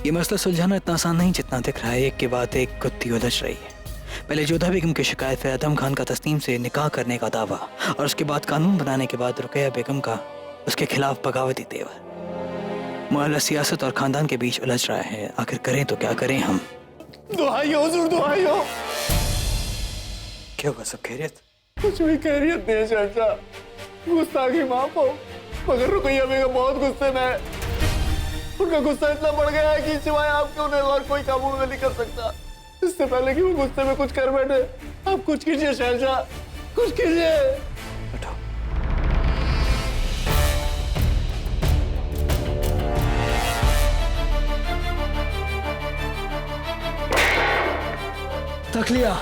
ये मसला सुलझाना इतना आसान नहीं जितना दिख रहा है। एक के बाद एक कुत्ती उलझ रही है। पहले जोधा बेगम की शिकायत, फिर आदम खान का तस्नीम से निकाह करने का दावा, और उसके बाद कानून बनाने के बाद रुकैया बेगम का उसके खिलाफ बगावती तेवर। मुअल्ला सियासत और खानदान के बीच उलझ रहा है। आखिर करें तो क्या करें हम? दुआई हो हुजूर, दुआई हो। क्या हुआ, सब खैरियत? कुछ भी खैरियत नहीं है शहंशाह, गुस्ताखी माफ हो, मगर रुकैया बेगम बहुत गुस्से में है। उनका गुस्सा इतना बढ़ गया है कि सिवाय आपके उन्हें और कोई काबू में नहीं कर सकता। इससे पहले कि वो गुस्से में कुछ कर बैठे, आप कुछ कीजिए शहंशाह, कुछ कीजिए। उठो। तक लिया।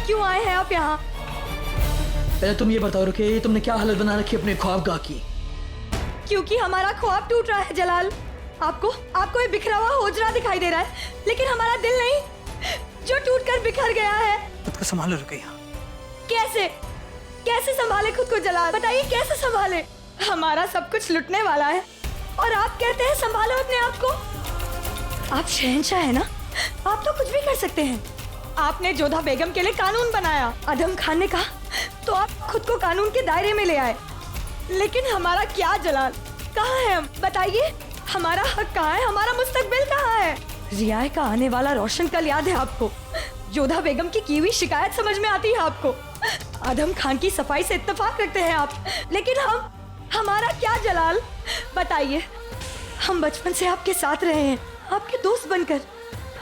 क्यों आए हैं आप यहाँ? पहले तुम ये बताओ रुके, ये तुमने क्या हालत बना रखी अपने ख्वाबगाह की? क्योंकि हमारा ख्वाब टूट रहा है जलाल। आपको ये बिखरा हुआ होजरा दिखाई दे रहा है, लेकिन हमारा दिल नहीं, जो टूटकर बिखर गया है। खुद को संभालो रुकैया। कैसे संभाले खुद को जलाल? बताइए कैसे संभाले? हमारा सब कुछ लुटने वाला है और आप कहते हैं संभालो अपने आप को। आप शहंशाह है ना, आप तो कुछ भी कर सकते हैं। आपने जोधा बेगम के लिए कानून बनाया, आदम खान ने कहा तो आप खुद को कानून के दायरे में ले आए। लेकिन हमारा क्या जलाल? कहाँ है हम? बताइए, हमारा हक कहाँ है? हमारा मुस्तकबिल कहाँ है? रियाय का आने वाला रोशन कल याद है आपको? जोधा बेगम की हुई शिकायत समझ में आती है आपको? आदम खान की सफाई से इत्तेफाक रखते हैं आप, लेकिन हमारा क्या जलाल? बताइए। हम बचपन से आपके साथ रहे हैं, आपके दोस्त बनकर,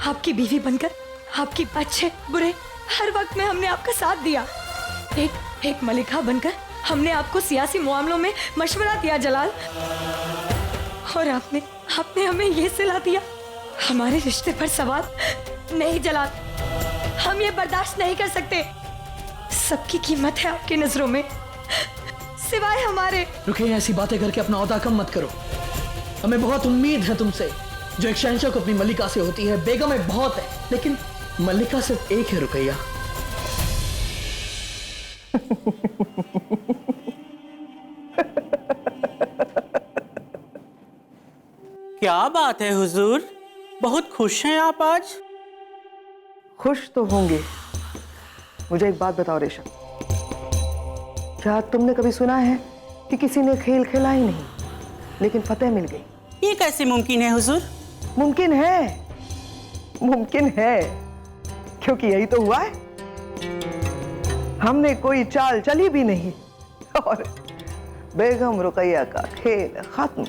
आपकी बीवी बनकर, आपकी अच्छे बुरे हर वक्त में हमने आपका साथ दिया। एक मलिका बनकर हमने आपको सियासी मामलों में मशवरा दिया जलाल, और आपने हमें ये सिला दिया। हमारे रिश्ते पर सवाल नहीं जलाल, हम ये बर्दाश्त नहीं कर सकते। सबकी कीमत है आपकी नजरों में, सिवाय हमारे। रुके, ऐसी बातें करके अपना औदा कम मत करो। हमें बहुत उम्मीद है तुमसे, जो एक शहंशाह को अपनी मलिका से होती है। बेगम एक बहुत है, लेकिन मलिका सिर्फ एक है रुकैया। क्या बात है हुजूर, बहुत खुश हैं आप आज? खुश तो होंगे। मुझे एक बात बताओ रेशम, क्या तुमने कभी सुना है कि किसी ने खेल खेला ही नहीं लेकिन फतेह मिल गई? ये कैसे मुमकिन है हुजूर? मुमकिन है, क्योंकि यही तो हुआ है। हमने कोई चाल चली भी नहीं और बेगम रुकैया का खेल खत्म।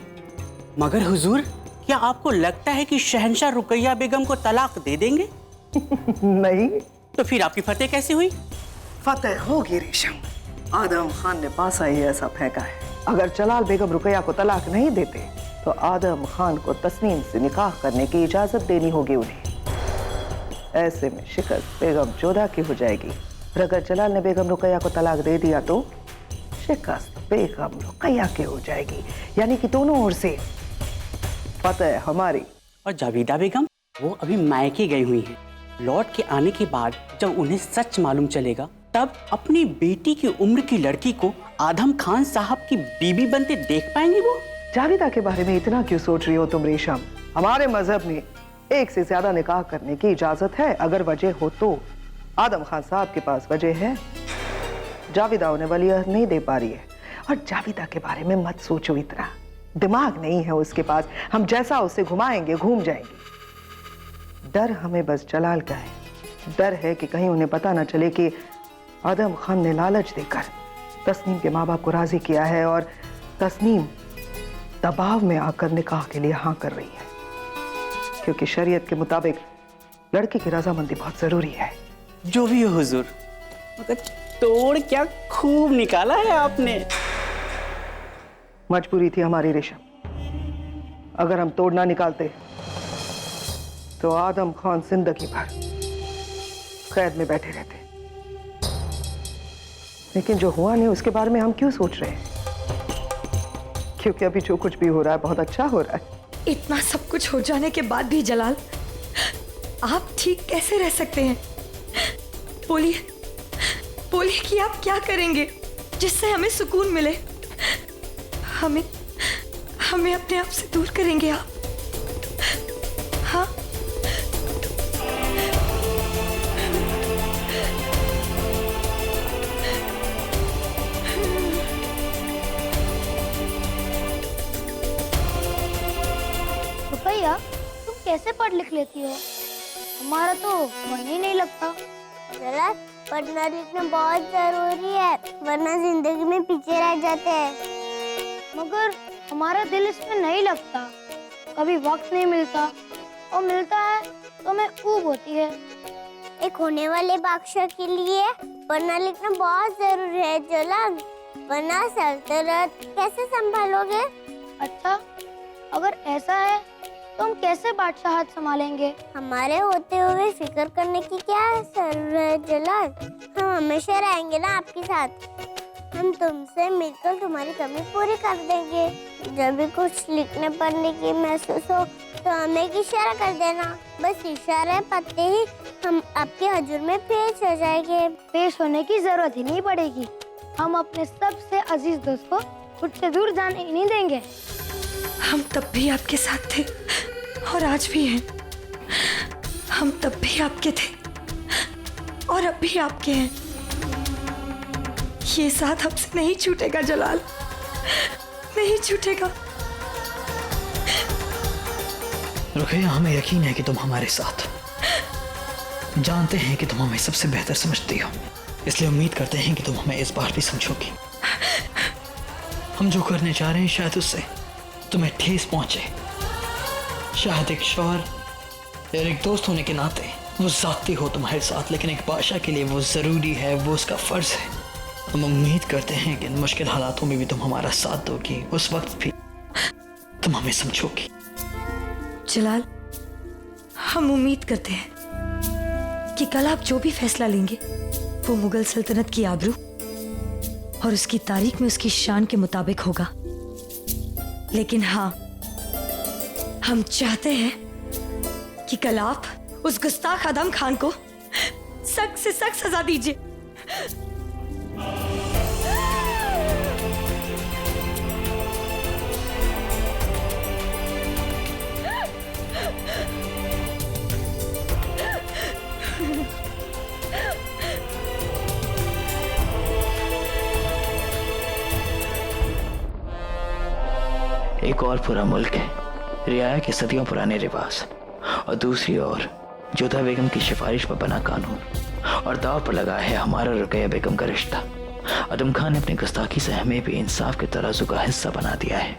मगर हुजूर, क्या आपको लगता है कि शहंशाह रुकैया बेगम को तलाक दे देंगे? नहीं। तो फिर आपकी फतेह कैसे हुई? फतेह होगी रेशम, आदम खान ने पासा ही ऐसा फेंका है। अगर जलाल बेगम रुकैया को तलाक नहीं देते तो आदम खान को तस्नीम से निकाह करने की इजाजत देनी होगी उन्हें। ऐसे में शिकस्त बेगम जोधा की हो जाएगी, और अगर जलाल ने बेगम रुकैया को तलाक दे दिया तो शिकस्त बेगम रुकैया की हो जाएगी, यानी कि दोनों ओर से फतेह हमारी। और जावेदा बेगम, वो अभी मायके गई हुई हैं। लौट के आने के बाद जब उन्हें सच मालूम चलेगा, तब अपनी बेटी की उम्र की लड़की को आदम खान साहब की बीबी बनते देख पाएंगी वो? जावेदा के बारे में इतना क्यों सोच रही हो तुम रेशम? हमारे मजहब में एक से ज्यादा निकाह करने की इजाजत है, अगर वजह हो तो। आदम खान साहब के पास वजह है, जावेदा उन्हें वलीअहद नहीं दे पा रही है। और जावेदा के बारे में मत सोचो, इतना दिमाग नहीं है उसके पास। हम जैसा उसे घुमाएंगे घूम जाएंगे। डर हमें बस जलाल का है, डर है कि कहीं उन्हें पता ना चले कि आदम खान ने लालच देकर तस्नीम के माँ बाप को राजी किया है और तस्नीम दबाव में आकर निकाह के लिए हाँ कर रही है, क्योंकि शरीयत के मुताबिक लड़की की रजामंदी बहुत जरूरी है। जो भी हो हुजूर, मगर तोड़ क्या खूब निकाला है आपने। मजबूरी थी हमारी रेशम, अगर हम तोड़ ना निकालते तो आदम खान जिंदगी भर कैद में बैठे रहते। लेकिन जो हुआ नहीं उसके बारे में हम क्यों सोच रहे हैं? क्योंकि अभी जो कुछ भी हो रहा है बहुत अच्छा हो रहा है। इतना सब कुछ हो जाने के बाद भी जलाल, आप ठीक कैसे रह सकते हैं? बोलिए कि आप क्या करेंगे जिससे हमें सुकून मिले, हमें हमें अपने आप से दूर करेंगे आप? हाँ, रुपैया, तुम कैसे पढ़ लिख लेती हो? हमारा तो मन ही नहीं लगता। गलत, पढ़ना लिखना बहुत जरूरी है, वरना जिंदगी में पीछे रह जाते हैं। मगर हमारा दिल इसमें नहीं लगता, कभी वक्त नहीं मिलता, और मिलता है तो हमें ऊब होती है। एक होने वाले बादशाह के लिए पढ़ना लिखना बहुत जरूरी है जलन, वरना सल्तनत कैसे संभालोगे? अच्छा, अगर ऐसा है तो हम कैसे बादशाहत संभालेंगे? हमारे होते हुए फिक्र करने की क्या जरूरत है जलन, हम हमेशा रहेंगे ना आपके साथ। हम तुमसे मिलकर तुम्हारी कमी पूरी कर देंगे। जब भी कुछ लिखने पढ़ने की महसूस हो तो हमें एक इशारा कर देना, बस इशारे पत्ते ही हम आपके हजूर में पेश हो जाएंगे। पेश होने की जरूरत ही नहीं पड़ेगी, हम अपने सबसे अजीज दोस्त को खुद से दूर जाने ही नहीं देंगे। हम तब भी आपके साथ थे और आज भी हैं। हम तब भी आपके थे और अब भी आपके हैं। ये साथ हमसे नहीं छूटेगा जलाल, नहीं छूटेगा। रुकैया, हमें यकीन है कि तुम हमारे साथ, जानते हैं कि तुम हमें सबसे बेहतर समझती हो, इसलिए उम्मीद करते हैं कि तुम हमें इस बार भी समझोगी। हम जो करने जा रहे हैं शायद उससे तुम्हें ठेस पहुंचे, शायद एक शौहर और एक दोस्त होने के नाते वो जाती हो तुम्हारे साथ, लेकिन एक बादशाह के लिए वो जरूरी है, वो उसका फर्ज है। हम उम्मीद करते हैं कि इन मुश्किल हालातों में भी तुम हमारा साथ दोगी, उस वक्त भी तुम हमें समझोगी। जलाल, हम उम्मीद करते हैं कि कल आप जो भी फैसला लेंगे वो मुगल सल्तनत की आबरू और उसकी तारीख में उसकी शान के मुताबिक होगा। लेकिन हाँ, हम चाहते हैं कि कल आप उस गुस्ताख आदम खान को सख्त से सख्त सजा दीजिए। एक और पूरा मुल्क है रियाया के सदियों पुराने रिवाज, और दूसरी ओर जोधा बेगम की सिफारिश पर बना कानून, और दाव पर लगा है हमारा रुकैया बेगम का रिश्ता। आदम खान ने अपनी गुस्ताखी से हमें भी इंसाफ के तराजू का हिस्सा बना दिया है।